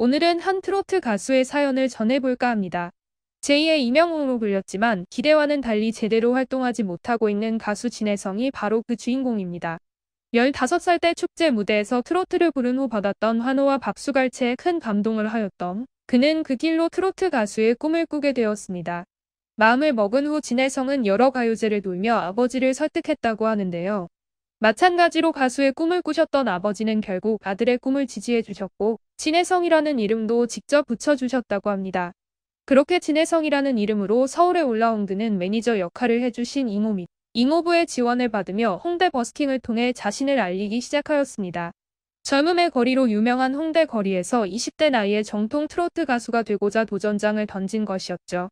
오늘은 한 트로트 가수의 사연을 전해볼까 합니다. 제2의 이명웅으로 불렸지만 기대와는 달리 제대로 활동하지 못하고 있는 가수 진혜성이 바로 그 주인공입니다. 15살 때 축제 무대에서 트로트를 부른 후 받았던 환호와 박수갈채에 큰 감동을 하였던 그는 그 길로 트로트 가수의 꿈을 꾸게 되었습니다. 마음을 먹은 후 진혜성은 여러 가요제를 돌며 아버지를 설득했다고 하는데요. 마찬가지로 가수의 꿈을 꾸셨던 아버지는 결국 아들의 꿈을 지지해 주셨고 진혜성이라는 이름도 직접 붙여주셨다고 합니다. 그렇게 진혜성이라는 이름으로 서울에 올라온 그는 매니저 역할을 해주신 이모 및 잉호부의 지원을 받으며 홍대 버스킹을 통해 자신을 알리기 시작하였습니다. 젊음의 거리로 유명한 홍대 거리에서 20대 나이에 정통 트로트 가수가 되고자 도전장을 던진 것이었죠.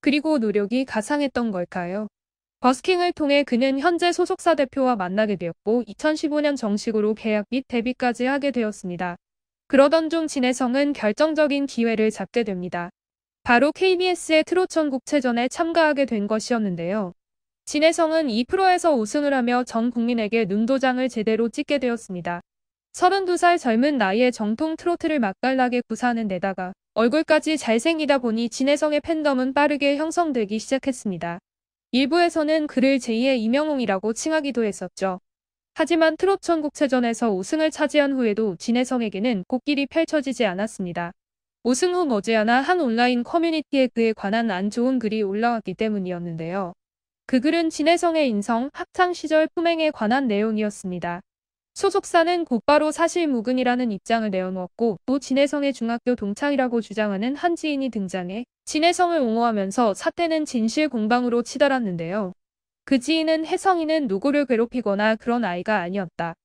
그리고 노력이 가상했던 걸까요? 버스킹을 통해 그는 현재 소속사 대표와 만나게 되었고 2015년 정식으로 계약 및 데뷔까지 하게 되었습니다. 그러던 중 진혜성은 결정적인 기회를 잡게 됩니다. 바로 KBS의 트롯전국체전에 참가하게 된 것이었는데요. 진혜성은 이 프로에서 우승을 하며 전 국민에게 눈도장을 제대로 찍게 되었습니다. 32살 젊은 나이에 정통 트로트를 맛깔나게 구사하는 데다가 얼굴까지 잘생기다 보니 진혜성의 팬덤은 빠르게 형성되기 시작했습니다. 일부에서는 그를 제2의 이명웅이라고 칭하기도 했었죠. 하지만 트롯전국체전에서 우승을 차지한 후에도 진혜성에게는 꽃길이 펼쳐지지 않았습니다. 우승 후 머지않아 한 온라인 커뮤니티에 그에 관한 안 좋은 글이 올라왔기 때문이었는데요. 그 글은 진혜성의 인성, 학창시절 품행에 관한 내용이었습니다. 소속사는 곧바로 사실무근이라는 입장을 내어놓았고 또 진혜성의 중학교 동창이라고 주장하는 한 지인이 등장해 진혜성을 옹호하면서 사태는 진실 공방으로 치달았는데요. 그 지인은 혜성이는 누구를 괴롭히거나 그런 아이가 아니었다.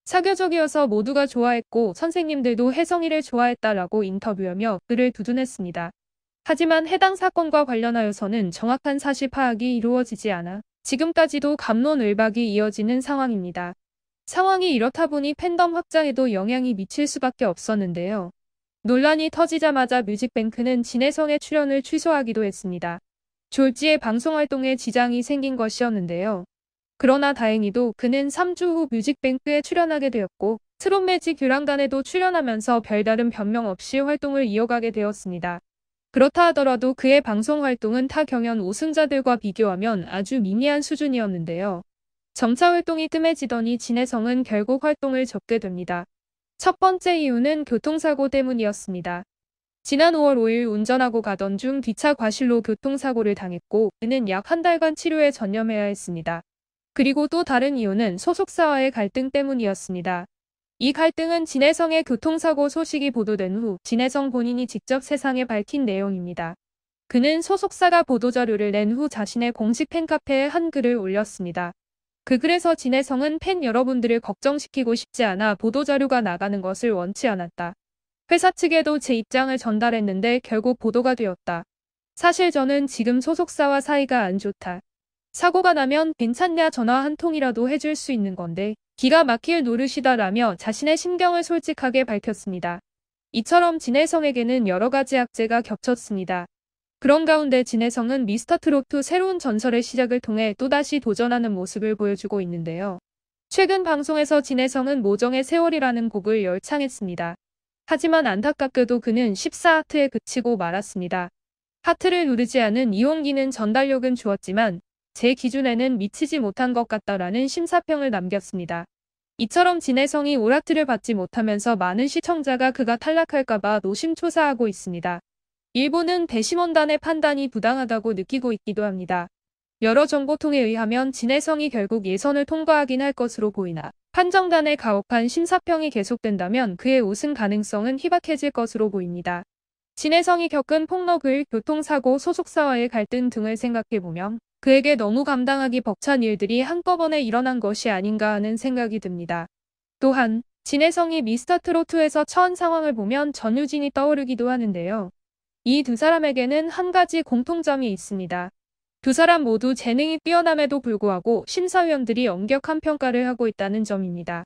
사교적이어서 모두가 좋아했고 선생님들도 혜성이를 좋아했다라고 인터뷰하며 그를 두둔했습니다. 하지만 해당 사건과 관련하여서는 정확한 사실 파악이 이루어지지 않아 지금까지도 갑론을박이 이어지는 상황입니다. 상황이 이렇다 보니 팬덤 확장에도 영향이 미칠 수밖에 없었는데요. 논란이 터지자마자 뮤직뱅크는 진혜성의 출연을 취소하기도 했습니다. 졸지에 방송활동에 지장이 생긴 것이었는데요. 그러나 다행히도 그는 3주 후 뮤직뱅크에 출연하게 되었고 트롯매직 교랑단에도 출연하면서 별다른 변명 없이 활동을 이어가게 되었습니다. 그렇다 하더라도 그의 방송 활동은 타 경연 우승자들과 비교하면 아주 미미한 수준이었는데요. 점차 활동이 뜸해지더니 진혜성은 결국 활동을 접게 됩니다. 첫 번째 이유는 교통사고 때문이었습니다. 지난 5월 5일 운전하고 가던 중 뒷차 과실로 교통사고를 당했고 그는 약 한 달간 치료에 전념해야 했습니다. 그리고 또 다른 이유는 소속사와의 갈등 때문이었습니다. 이 갈등은 진혜성의 교통사고 소식이 보도된 후 진혜성 본인이 직접 세상에 밝힌 내용입니다. 그는 소속사가 보도자료를 낸 후 자신의 공식 팬카페에 한 글을 올렸습니다. 그 글에서 진혜성은 팬 여러분들을 걱정시키고 싶지 않아 보도자료가 나가는 것을 원치 않았다. 회사 측에도 제 입장을 전달했는데 결국 보도가 되었다. 사실 저는 지금 소속사와 사이가 안 좋다. 사고가 나면 괜찮냐 전화 한 통이라도 해줄 수 있는 건데 기가 막힐 노릇이다라며 자신의 심경을 솔직하게 밝혔습니다. 이처럼 진혜성에게는 여러 가지 악재가 겹쳤습니다. 그런 가운데 진혜성은 미스터트로트 새로운 전설의 시작을 통해 또다시 도전하는 모습을 보여주고 있는데요. 최근 방송에서 진혜성은 모정의 세월이라는 곡을 열창했습니다. 하지만 안타깝게도 그는 14하트에 그치고 말았습니다. 하트를 누르지 않은 이용기는 전달력은 좋았지만 제 기준에는 미치지 못한 것 같다라는 심사평을 남겼습니다. 이처럼 진혜성이 오라트를 받지 못하면서 많은 시청자가 그가 탈락할까봐 노심초사하고 있습니다. 일부는 배심원단의 판단이 부당하다고 느끼고 있기도 합니다. 여러 정보통에 의하면 진혜성이 결국 예선을 통과하긴 할 것으로 보이나 판정단의 가혹한 심사평이 계속된다면 그의 우승 가능성은 희박해질 것으로 보입니다. 진혜성이 겪은 폭로글, 교통사고, 소속사와의 갈등 등을 생각해보면 그에게 너무 감당하기 벅찬 일들이 한꺼번에 일어난 것이 아닌가 하는 생각이 듭니다. 또한 진혜성이 미스터트로트에서 처한 상황을 보면 전유진이 떠오르기도 하는데요. 이 두 사람에게는 한 가지 공통점이 있습니다. 두 사람 모두 재능이 뛰어남에도 불구하고 심사위원들이 엄격한 평가를 하고 있다는 점입니다.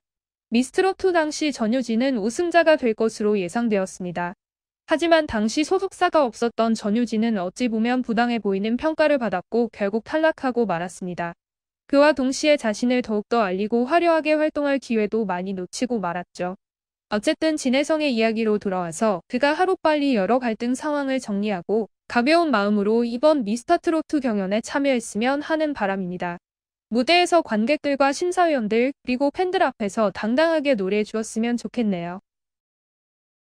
미스트롯2 당시 전유진은 우승자가 될 것으로 예상되었습니다. 하지만 당시 소속사가 없었던 전유진은 어찌 보면 부당해 보이는 평가를 받았고 결국 탈락하고 말았습니다. 그와 동시에 자신을 더욱더 알리고 화려하게 활동할 기회도 많이 놓치고 말았죠. 어쨌든 진혜성의 이야기로 돌아와서 그가 하루빨리 여러 갈등 상황을 정리하고 가벼운 마음으로 이번 미스터트로트 경연에 참여했으면 하는 바람입니다. 무대에서 관객들과 심사위원들 그리고 팬들 앞에서 당당하게 노래해 주었으면 좋겠네요.